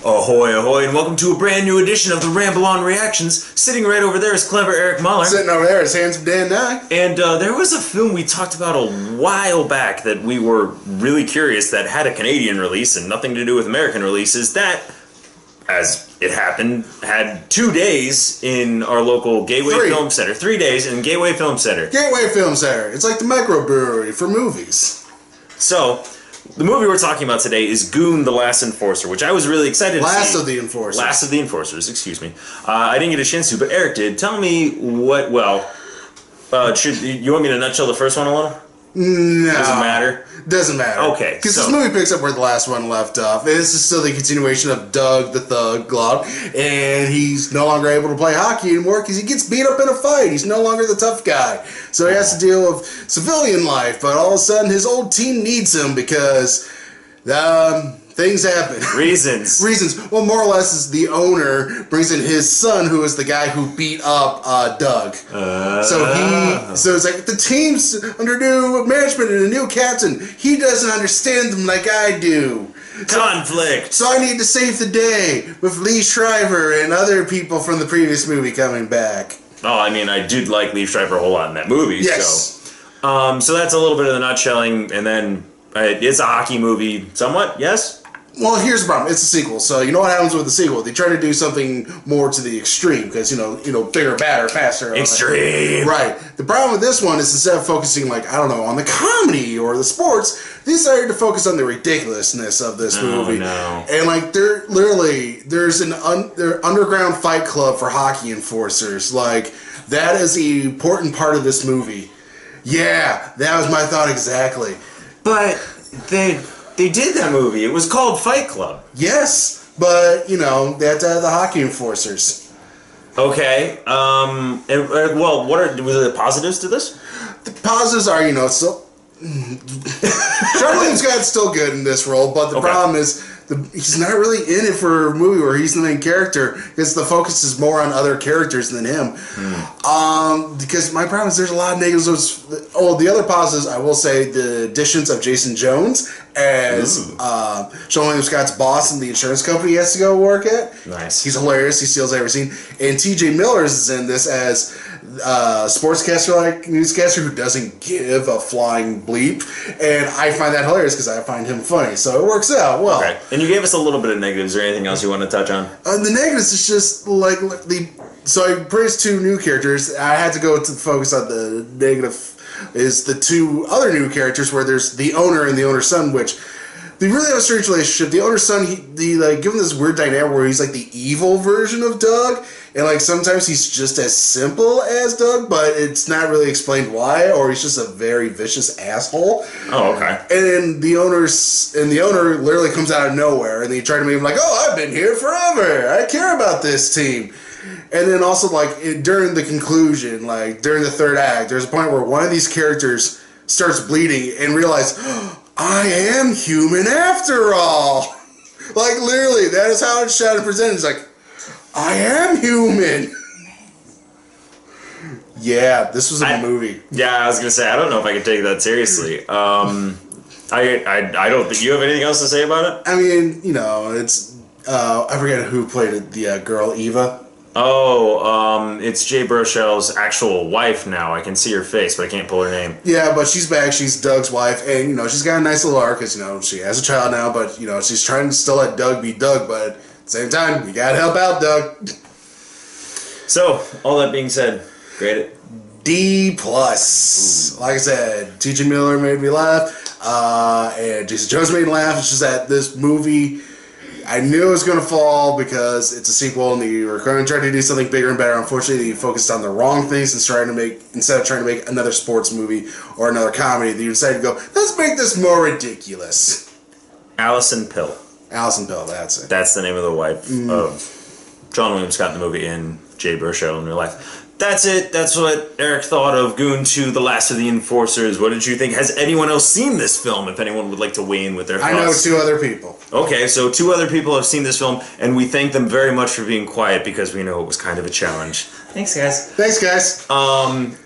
Ahoy, ahoy, and welcome to a brand new edition of the Ramble on Reactions. Sitting right over there is clever Eric Mahler. Sitting over there is handsome Dan Nye. And there was a film we talked about a while back that we were really curious that had a Canadian release and nothing to do with American releases. That, as it happened, had 2 days in our local Gateway Film Center. 3 days in Gateway Film Center. Gateway Film Center. It's like the microbrewery for movies. So, the movie we're talking about today is Goon, The Last Enforcer, which I was really excited to see. Last of the Enforcers. Last of the Enforcers, excuse me. I didn't get a chance to, but Eric did. Tell me what, you want me to nutshell the first one a little? No. Doesn't matter? Doesn't matter. Okay, because this movie picks up where the last one left off. This is still the continuation of Doug the Thug Glove, and he's no longer able to play hockey anymore because he gets beat up in a fight. He's no longer the tough guy. So he has to deal with civilian life, but all of a sudden his old team needs him because things happen. Reasons. Well, more or less is the owner brings in his son, who is the guy who beat up Doug. So it's like the team's under new management and a new captain. He doesn't understand them like I do. Conflict. So I need to save the day with Lee Shriver and other people from the previous movie coming back. Oh, I mean, I did like Lee Shriver a whole lot in that movie. Yes. So that's a little bit of the nutshelling, and then it's a hockey movie, somewhat. Yes. Well, here's the problem. It's a sequel, so you know what happens with the sequel? They try to do something more to the extreme, because you know, bigger, badder, faster. Extreme. Right. The problem with this one is instead of focusing, on the comedy or the sports, they decided to focus on the ridiculousness of this movie. No. And there's an underground fight club for hockey enforcers. Like, that is the important part of this movie. Yeah, that was my thought exactly. But they did that movie. It was called Fight Club. Yes, but, they had to have the hockey enforcers. Okay. What are the positives to this? The positives are, so... Sean William Scott's still good in this role, but the problem is he's not really in it for a movie where he's the main character, because the focus is more on other characters than him. Because my problem is there's a lot of negatives. The other positives, I will say, the additions of Jason Jones as Sean William Scott's boss in the insurance company he has to go work at. Nice. He's hilarious. He steals every scene. And T.J. Miller is in this as sportscaster, like newscaster, who doesn't give a flying bleep, and I find that hilarious because I find him funny, so it works out well. Okay. And you gave us a little bit of negatives. Is there anything else you want to touch on? The negatives is just so I praised two new characters. I had to go to focus on the negative. Is the two other new characters where there's the owner and the owner's son, which they really have a strange relationship. The owner's son, he give him this weird dynamic where he's like the evil version of Doug, and sometimes he's just as simple as Doug, but it's not really explained why, or he's just a very vicious asshole. Oh, okay. And the owner literally comes out of nowhere, and they try to make him like, oh, I've been here forever. I care about this team. And then also, during the conclusion, during the third act, there's a point where one of these characters starts bleeding and realizes, I am human after all. Literally, that is how it's shot and presented. It's like, I am human. Yeah, this was a movie. Yeah, I was going to say, I don't know if I could take that seriously. I don't think you have anything else to say about it? I mean, it's, I forget who played it, the girl, Eva. Oh, it's Jay Baruchel's actual wife now. I can see her face, but I can't pull her name. Yeah, but she's back. She's Doug's wife, and, she's got a nice little arc, because, she has a child now, but, she's trying to still let Doug be Doug, but at the same time, you gotta help out Doug. So, all that being said, grade it. D+. Like I said, T.J. Miller made me laugh, and Jason Jones made me laugh. It's just that this movie, I knew it was going to fall because it's a sequel and they were going to try to do something bigger and better. Unfortunately, they focused on the wrong things instead of trying to make another sports movie or another comedy. They decided to go, let's make this more ridiculous. Allison Pill. Allison Pill, that's it. That's the name of the wife of John William Scott in the movie and Jay Baruchel in real life. that's it. That's what Eric thought of Goon 2, The Last of the Enforcers. What did you think? Has anyone else seen this film? If anyone would like to weigh in with their thoughts. I know 2 other people. Okay, so 2 other people have seen this film, and we thank them very much for being quiet because we know it was kind of a challenge. Thanks, guys. Thanks, guys.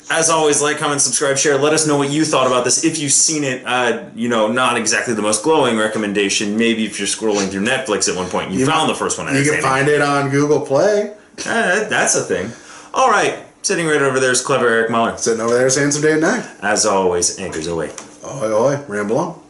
As always, like, comment, subscribe, share. Let us know what you thought about this. If you've seen it, not exactly the most glowing recommendation. Maybe if you're scrolling through Netflix at one point, you found the first one You entertaining. can find it on Google Play. That's a thing. All right, sitting right over there is clever Eric Muller. Sitting over there is handsome Dave Knight. As always, anchors away. Ahoy, ahoy. Ramble on.